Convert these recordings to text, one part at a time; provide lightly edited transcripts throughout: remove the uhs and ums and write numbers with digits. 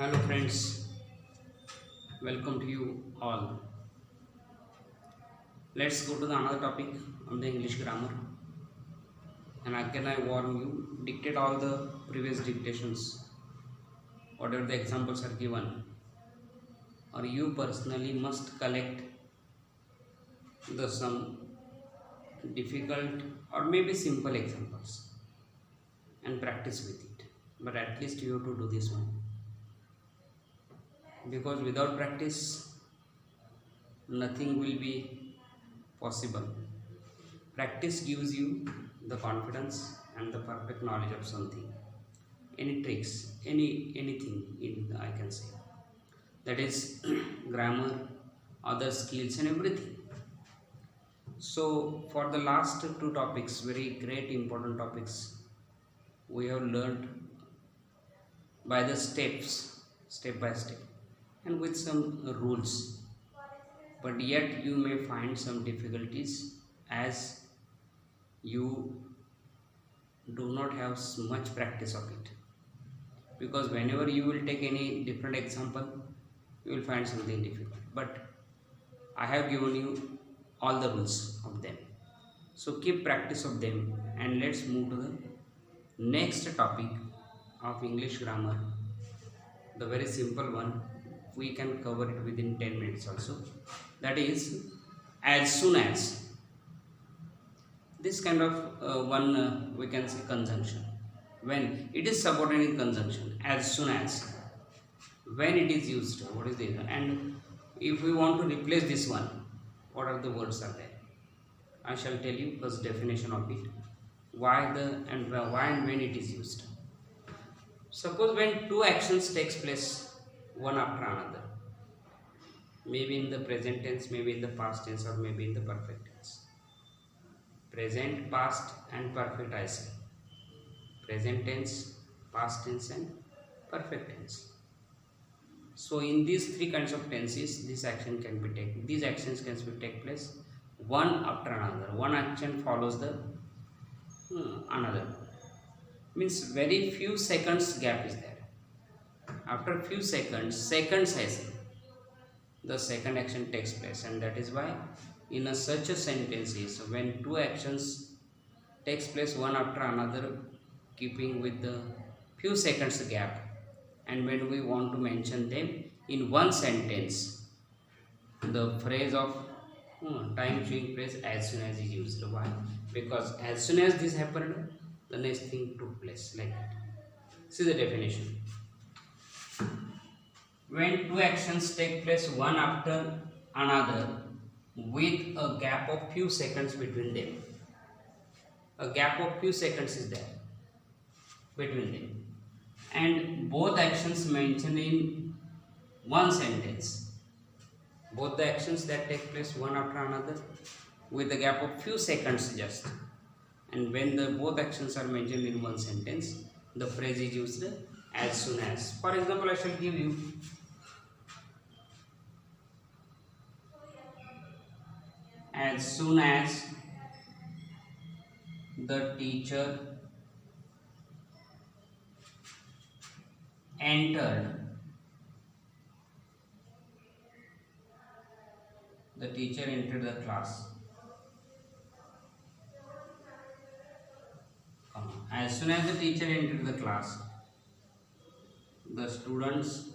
Hello friends, welcome to you all. Let's go to the another topic on the English grammar. And again I warn you, dictate all the previous dictations, whatever the examples are given, or you personally must collect the some difficult or maybe simple examples and practice with it. But at least you have to do this one because without practice nothing will be possible. Practice gives you the confidence and the perfect knowledge of something. Any tricks, anything in I can say. That is grammar, other skills and everything. So for the last two topics, very great important topics, we have learned by the steps, step by step, and with some rules. But yet you may find some difficulties as you do not have much practice of it, because whenever you will take any different example you will find something difficult, but I have given you all the rules of them, so keep practice of them. And let's move to the next topic of English grammar, the very simple one. We can cover it within 10 minutes also. That is as soon as. This kind of one we can say conjunction when it is subordinate conjunction, as soon as, when it is used, what is the reason, and if we want to replace this one, what are the words are there. I shall tell you first definition of it, why and when it is used. Suppose when two actions takes place one after another, maybe in the present tense, maybe in the past tense, or maybe in the perfect tense. Present, past and perfect I say. Present tense, past tense and perfect tense. So in these three kinds of tenses, this action can be taken. These actions can take place one after another. One action follows the another. Means very few seconds gap is there. After few seconds I say, the second action takes place, and that is why in such a sentences when two actions takes place one after another, keeping with the few seconds gap, and when we want to mention them in one sentence, the phrase of time chewing phrase as soon as is used. Why? Because as soon as this happened, the next thing took place, like that. See the definition. When two actions take place one after another with a gap of few seconds between them, a gap of few seconds is there between them, and both actions mentioned in one sentence, both the actions that take place one after another with a gap of few seconds just, and when the both actions are mentioned in one sentence, the phrase is used as soon as. For example, I shall give you as soon as the teacher entered the class. As soon as the teacher entered the class, the students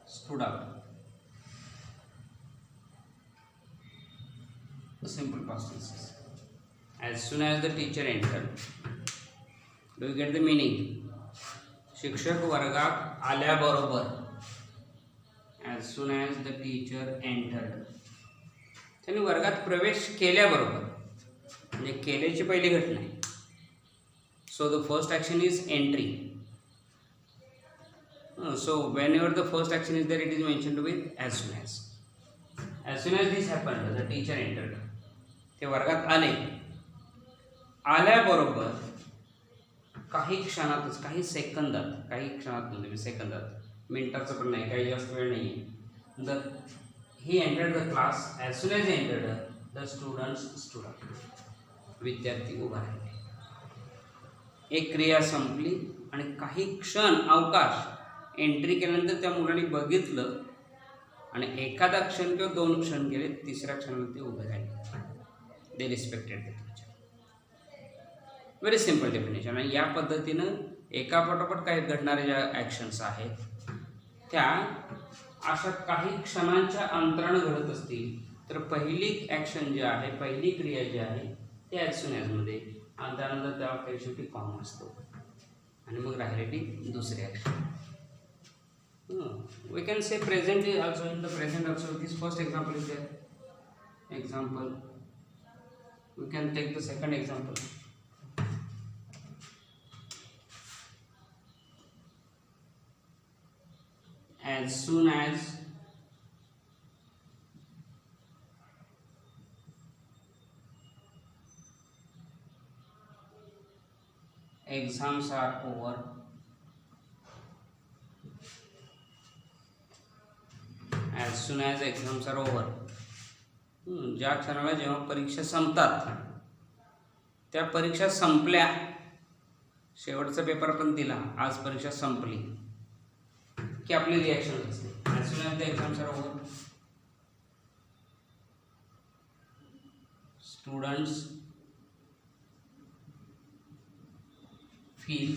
stood up. The simple past tense. As soon as the teacher entered. Do you get the meaning? शिक्षक वर्गात आल्याबरोबर. As soon as the teacher entered. त्यांनी वर्गात प्रवेश केल्याबरोबर, म्हणजे केल्याची पहिली घटना आहे. So the first action is entry. So whenever the first action is there, it is mentioned with as soon as. As soon as this happened, the teacher entered. ते वर्गात आले. आल्याबरोबर काही क्षणातच, काही सेकंदात, मिनिटाचं पण नाही, काही जास्त वेळ नाही आहे. He entered the class. As soon as he entered, the students stood up. विद्यार्थी उभा राहिले. एक क्रिया संपली आणि काही क्षण अवकाश एंट्री केल्यानंतर त्या मुलाने बघितलं आणि एखादा क्षण किंवा 2 क्षण गेले, तिसऱ्या क्षणाला ते उभे राहिले. दे respected the teacher. Very simple definition. आणि या पद्धतीनं एकापाठोपाठ काही घडणाऱ्या ज्या ॲक्शन्स आहेत त्या अशा काही क्षणांच्या अंतरानं घडत असतील तर पहिली ॲक्शन जी आहे, पहिली क्रिया जी आहे ती ॲज सून ॲजमध्ये, आणि त्यानंतर त्या काही शेवटी कॉमन असतो आणि मग राहिलेली दुसरी action. we can say present is also, in the present also this first example is there. Example, we can take the second example. As soon as exams are over, as soon as exams are over, ज्या क्षणाला जेव्हा परीक्षा संपतात, त्या परीक्षा संपल्या, शेवटचा paper आपण दिला, आज परीक्षा संपली की आपली रिॲक्शन असते. as soon as the exams are over, students feel,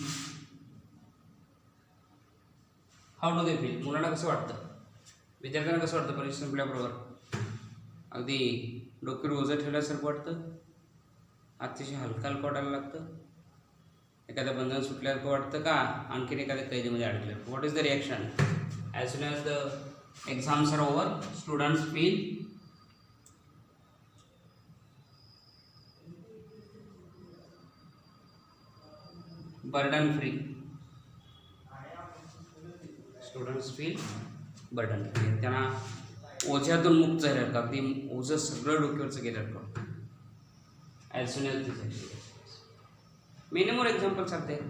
how do they feel? मुलांना कसं वाटतं, विद्यार्थ्यांना कसं वाटतं परीक्षा संपल्याबरोबर? अगदी डोक्यावर ओझं ठेवल्यासारखं वाटतं, अतिशय हलका हलका वाटायला लागतं, एखादं बंधन सुटल्यासारखं वाटतं का आणखीन एखाद्या कैदीमध्ये अडकलं? What is the reaction? As soon as the exams are over, students feel burden free. Students feel burden free. त्यांना ओझ्यातून मुक्त झालं का, अगदी ओझं सगळं डोक्यावरचं गेलं का. As soon as this action. Many more examples are there.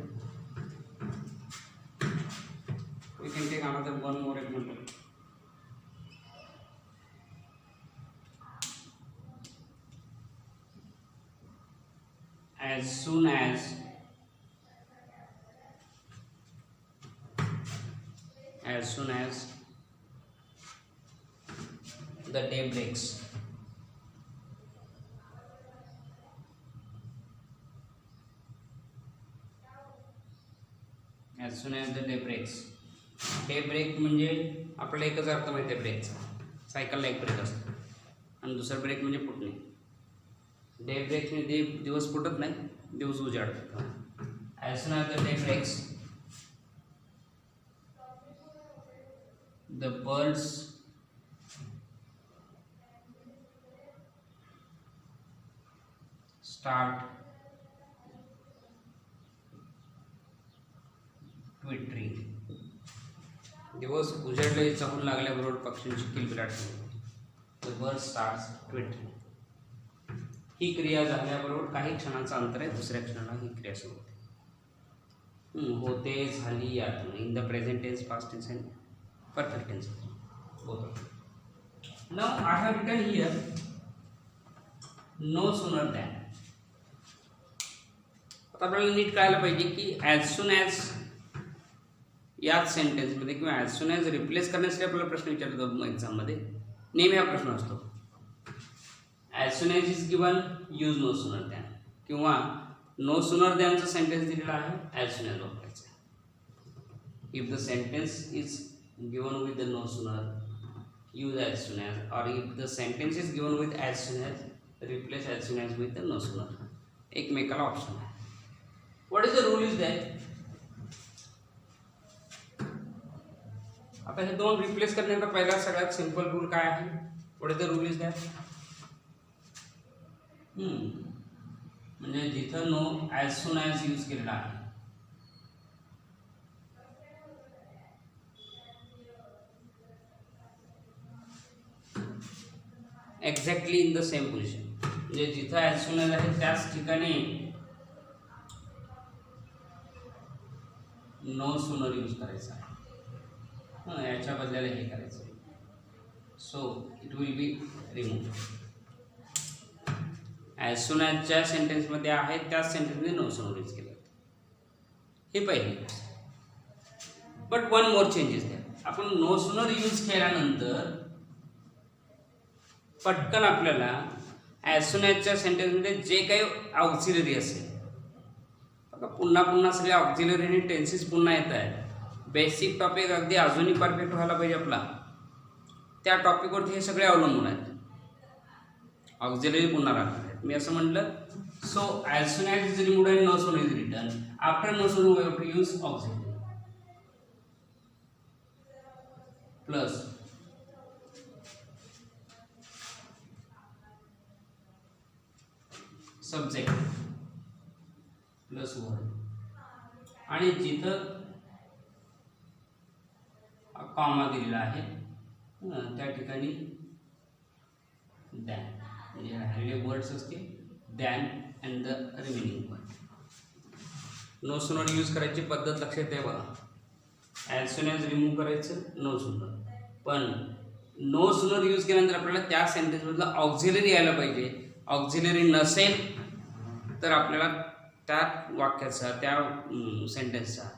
We can take another one more example. As soon as the day breaks, as soon as the day breaks. Day break म्हणजे आपल्याला एकच अर्थ माहिती आहे ब्रेकचा, सायकलला एक break असतो, आणि दुसरा break म्हणजे फुटणे. डे ब्रेकने दिवस फुटत नाही, दिवस उजाडतो. As soon as the day breaks, the birds start twittering. दिवस उजाडले, चहून लागल्याबरोबर पक्ष्यांची किलबिलाट होते. The bird starts twittering. ही क्रिया झाल्याबरोबर काही क्षणांचा अंतर आहे, दुसऱ्या क्षणाला ही क्रिया सुरू होते. होते, झाली, यात in the present tense, past tense and perfect tense. Now I have written here no sooner than. आता आपल्याला नीट कळायला पाहिजे की ॲज सून ॲज याच सेंटेन्समध्ये किंवा ॲज सून ॲज रिप्लेस करण्यासाठी आपल्याला प्रश्न विचारतो एक्झाममध्ये. नेहमी हा प्रश्न असतो, as soon as is given, use no sooner than, किंवा नो सूनर दॅनचा सेंटेन्स दिलेला आहे, ॲज सून ॲज वापरायचा. If the sentence is given with the no sooner, use as soon as, और if the sentence is given with as soon as, replace as soon as with the no sooner. एकमेकाला option आहे. What is the rule is that? आता हे दोन replace करण्याचा पहिला सगळ्यात simple rule काय आहे? What is the rule is that? म्हणजे जिथं no as soon as use केलेला आहे, exactly in the same position, म्हणजे जिथं ॲज सून ॲज आहे त्याच ठिकाणी नो सूनर यूज करायचा आहे. याच्या बदल्याला हे करायचं आहे. So it will be remove. As soon ॲजच्या सेंटेन्समध्ये आहे त्याच सेंटेन्समध्ये नो सूनर यूज केलं. हे पहिली. बट वन मोर चेंजेस द्या. आपण नो सूनर यूज केल्यानंतर पटकन आपल्याला ॲज सून ॲजच्या सेंटेन्समध्ये जे काही ऑक्झिलरी असेल बघा, पुन्हा पुन्हा सगळे ऑक्झिलरी आणि टेन्सेस पुन्हा येत आहेत. बेसिक टॉपिक अगदी अजूनही परफेक्ट व्हायला पाहिजे आपला, त्या टॉपिकवरती हे सगळे अवलंबून आहेत. ऑक्झिलरी पुन्हा राहणार आहेत. मी असं म्हटलं, so as soon as is removed and no soon is return. After no soon we have to use auxiliary plus subject plus word, आणि जिथं कॉमा दिलेला आहे त्या ठिकाणी दॅन, म्हणजे राहिलेले वर्ड्स असतील than and the remaining word. No sooner use करायची पद्धत लक्षात आहे बघा. ॲज सून ॲज रिमूव्ह करायचं नो सूनर, पण नो सूनर यूज केल्यानंतर आपल्याला त्या सेंटेन्समधलं ऑक्झिलरी यायला पाहिजे. ऑक्झिलरी नसेल तर आपल्याला त्या वाक्याचा त्या सेंटेन्सचा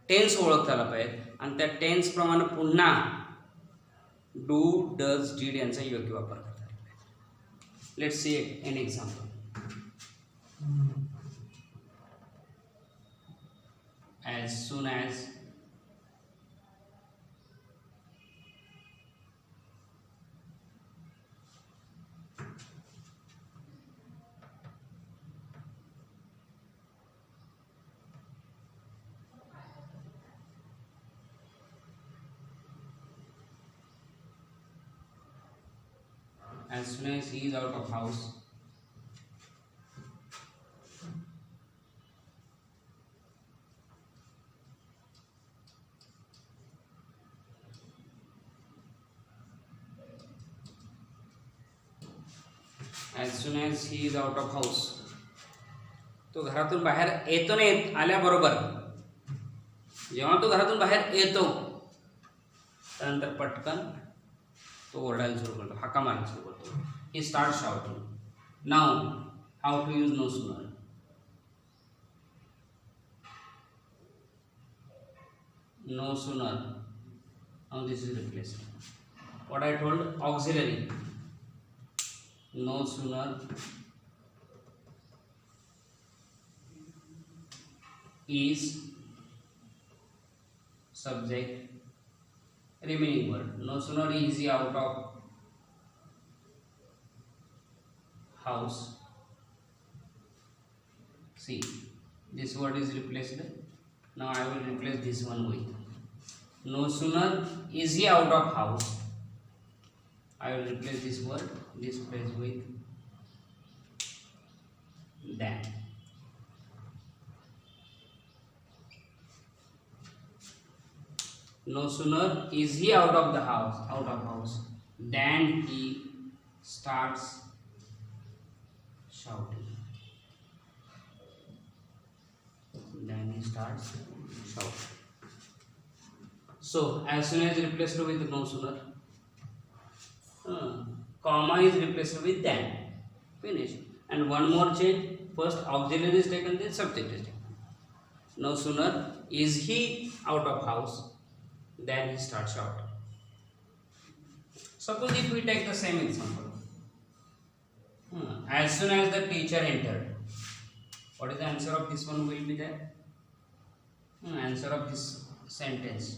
टेन्स ओळखता आला पाहिजे, आणि त्या टेन्सप्रमाणे पुन्हा डू डज डीड यांचा योग्य वापर करता आला पाहिजे. Let's see an example. As soon as as soon as he is out of house, as soon as he is out of house, तो घरातून बाहेर येतो नाही, आल्याबरोबर जेव्हा तो घरातून बाहेर येतो त्यानंतर पटकन तो ओरडायला सुरू करतो, हाका मारायला सुरू करतो. He start shouting. Now how to use no sooner. No sooner, now this is replaced. What I told, auxiliary. No sooner is subject, remaining word. No sooner is he out of house. See, this word is replaced. Now I will replace this one with no sooner is he out of house. I will replace this word, this phrase with than. No sooner is he out of house, than he starts shouting. Then he starts shouting. So as soon as replaced with no sooner, comma is replaced with than. Finish. And one more change. First auxiliary is taken, then subject is taken. No sooner is he out of house, then he starts shouting. Suppose if we take the same example, as soon as the teacher entered, what is the answer of this one will be there? Answer of this sentence,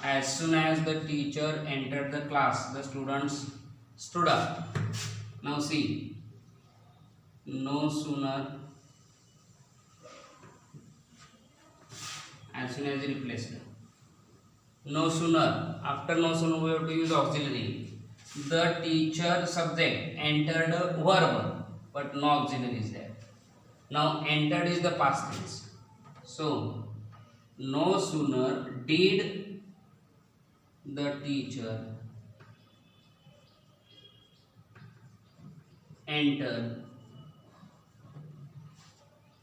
as soon as the teacher entered the class, the students stood up. Now see, no sooner, as soon as replaced. No sooner, after no sooner we have to use auxiliary. The teacher subject entered verb, but no auxiliary is there. Now entered is the past tense. So no sooner did the teacher enter.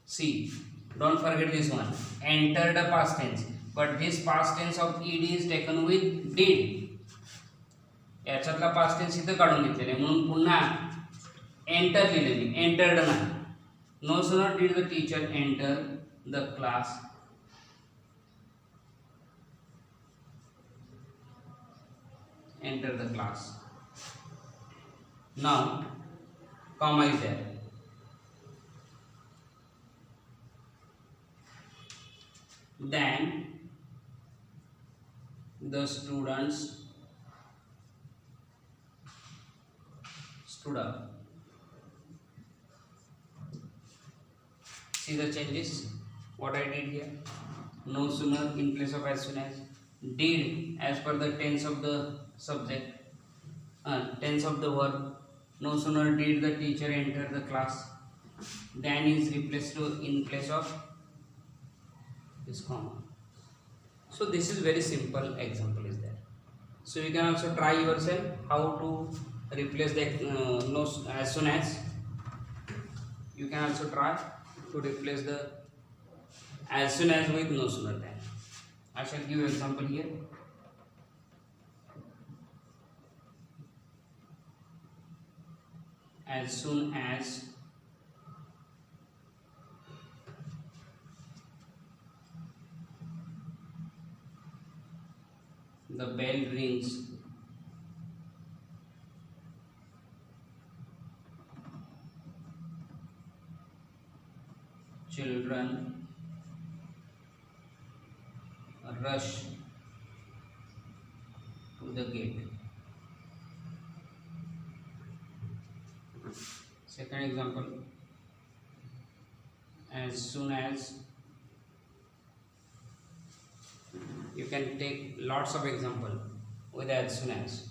See, don't forget this one. Entered the past tense. But this past tense of ed is taken with did. याच्यातला past tense इथं काढून घेतलेला आहे, म्हणून पुन्हा enter लिहिलेली, entered नाही. No sooner did the teacher enter the class enter the class. Now comma is there. Then the students stood up. See the changes what I did here. No sooner in place of as soon as. Did as per the tense of the subject, tense of the verb. No sooner did the teacher enter the class, than is replaced in place of this comma. So this is very simple example is there. So you can also try yourself how to replace the no as soon as. You can also try to replace the as soon as with no sooner than. I shall give you example here. As soon as the bell rings, children rush to the gate. Second example, as soon as. You can take lots of example with as soon as.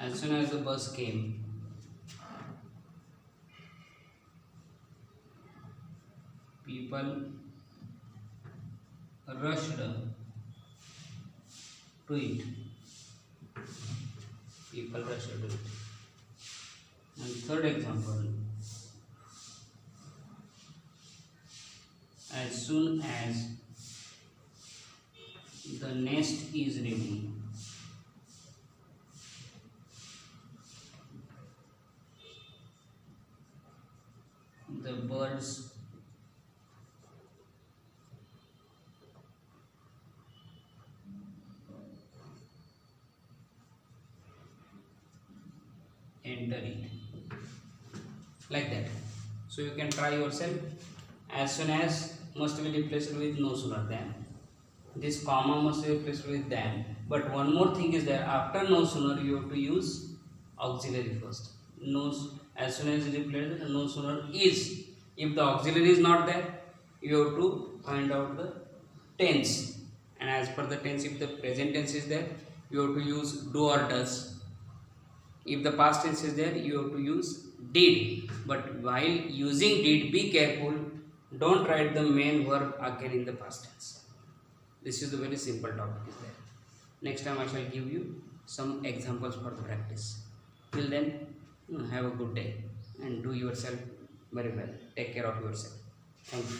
As soon as the bus came, people rushed to it. People rushed to it. And third example, as soon as the nest is ready, the birds enter it, like that. So you can try yourself. As soon as must be replaced with no sooner than. This comma must be replaced with than. But one more thing is that after no sooner you have to use auxiliary first. No, as soon as replaced no sooner is. If the auxiliary is not there, you have to find out the tense. And as per the tense, if the present tense is there, you have to use do or does. If the past tense is there, you have to use did. But while using did, be careful. Don't write the main verb again in the past tense. This is a very simple topic is there. Next time I shall give you some examples for the practice. Till then, have a good day and do yourself very well. Take care of yourself. Thank you.